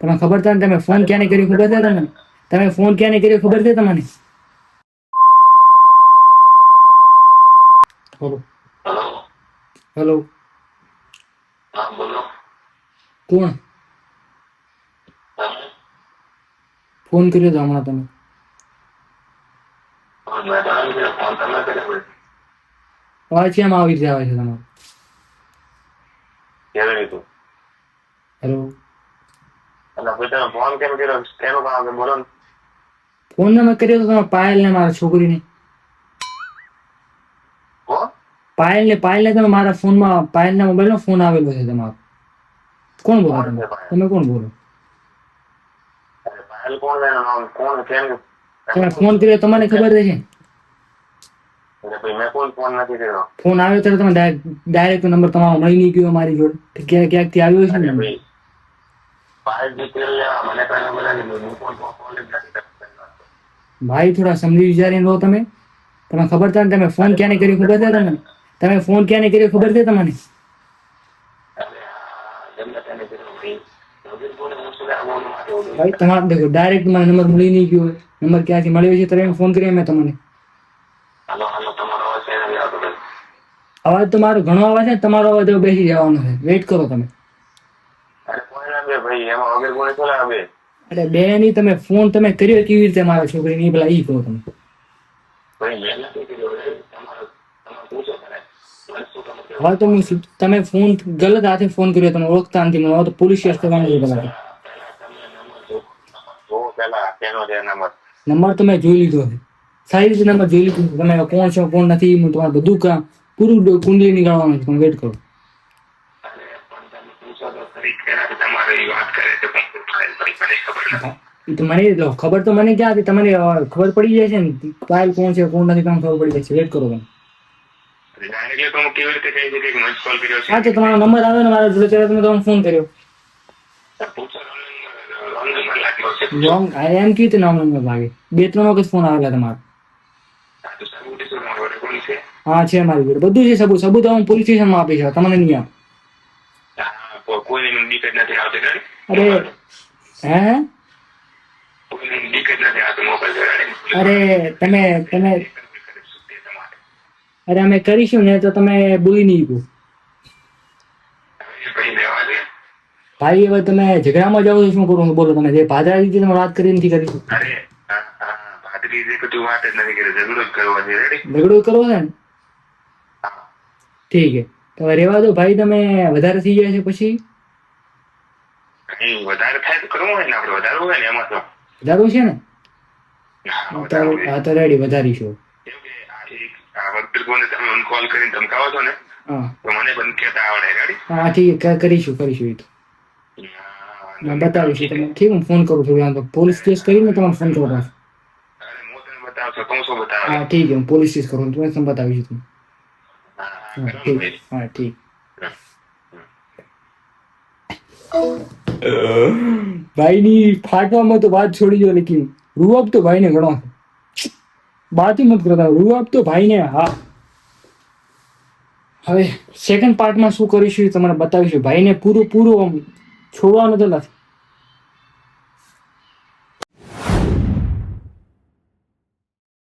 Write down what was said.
તમને ખબર છે ને તમે ફોન ક્યાં કર્યો ખબર છે તમને? તમે ફોન ક્યાં કર્યો ખબર છે તમને? હેલો હેલો કોણ ફોન કર્યો તો હમણાં તમે? અવાજ કેમ આવી રીતે આવે છે તમારો? હેલો ફોન ને મેં કર્યો તો તમારા પાયલ ને મારા છોકરીને. પાયલ ને તમે મારા ફોનમાં પાયલ ના મોબાઈલ માં ફોન આવેલો છે તમારો. કોણ બોલો તમે? તમે કોણ બોલો? તમે ફોન કર્યો તમને ખબર છે? ફોન આવ્યો ત્યારે તમે ડાયરેક્ટ નંબર તમારો મળી નહીં ગયો મારી જોડે ક્યાંક થી આવ્યો છે ને? ભાઈ થોડા સમજી વિચારીને રહો તમે. તમને ખબર છે ને તમે ફોન ક્યાં કર્યો ખબર છે તમને? તમે ફોન ક્યાં કર્યો ખબર છે તમને? ભાઈ તમારે દેખો ડાયરેક્ટ મને નંબર મળી નહીં ગયો. નંબર ક્યાંથી મળ્યો છે તમે ફોન કર્યો મેં તમને. અવાજ તો મારો ઘણો અવાજ છે, તમારો અવાજ બેસી જવાનો છે. વેઇટ કરો તમે. અરે બે નહીં, તમે ફોન તમે કર્યો કેવી રીતે મારા છોકરીને એ પેલા ઈ કહો તમે. હવે તો તમે ફોન ગલત હાથે ફોન કર્યો, તમે ઓળખતા નથી મને. હવે તો પોલીસ કેસ કરવાનું છે તમારે. નંબર તો મેં જોઈ લીધો છે, સારી રીતે નંબર જોઈ લીધો. તમે કોણ છો કોણ નથી હું તમારે બધું કામ પૂરું કુંડલી નીકળવાનું છે. તમે વેટ કરો. તો મને ખબર તો મને ક્યાં હતી, તમને ખબર પડી જાય છે ને પાયલ કોણ છે કોણ નથી, કામ ખબર પડી જાય છે. વેટ કરો તમે. હા તો તમારો નંબર આવ્યો ને મારા જોડે ત્યારે તમે તમને ફોન કર્યો. એમ કેવી રીતે નામ નંબર ભાગે? 2-3 વખત ફોન આવેલા તમારો. હા છે મારી જોડે બધું છે સબૂત. સબૂત હું પોલીસ સ્ટેશનમાં આપી છે, તમને નહીં આપું. અરે હે અરે તમે અરે અમે કરીશું ને તો તમે બોલી નહીં ગયો. ભાઈ હવે તમે ઝઘડામાં જાઓ છો શું કરું બોલો? તમે જે ભાદરા રીતે તમે વાત કરી નથી કરી. ઝઘડો કરવો છે ને? ઠીક છે તો રેવા દો ભાઈ. તમે વધારે થઈ જાય છે પછી વધારવું છે ને? હા તો રેડી વધારીશું. હા ઠીક કરીશું એ તો બતાવીશું તમને. ઠીક હું ફોન કરું છું. પોલીસ કેસ કરીને તમારે ફોન કરો પાછો. હા ઠીક છે હું પોલીસ કેસ કરું તમે બતાવીશું તમને. હા ઠીક. ભાઈની ફાટવામાં તો વાત છોડી દો, લેકિન રૂઅબ તો ભાઈને ઘણો બાતી મત કરતા. રૂઅબ તો ભાઈને હા. હવે સેકન્ડ પાર્ટમાં શું કરીશું તમને બતાવીશું. ભાઈને પૂરું છોડવાનું તો નથી.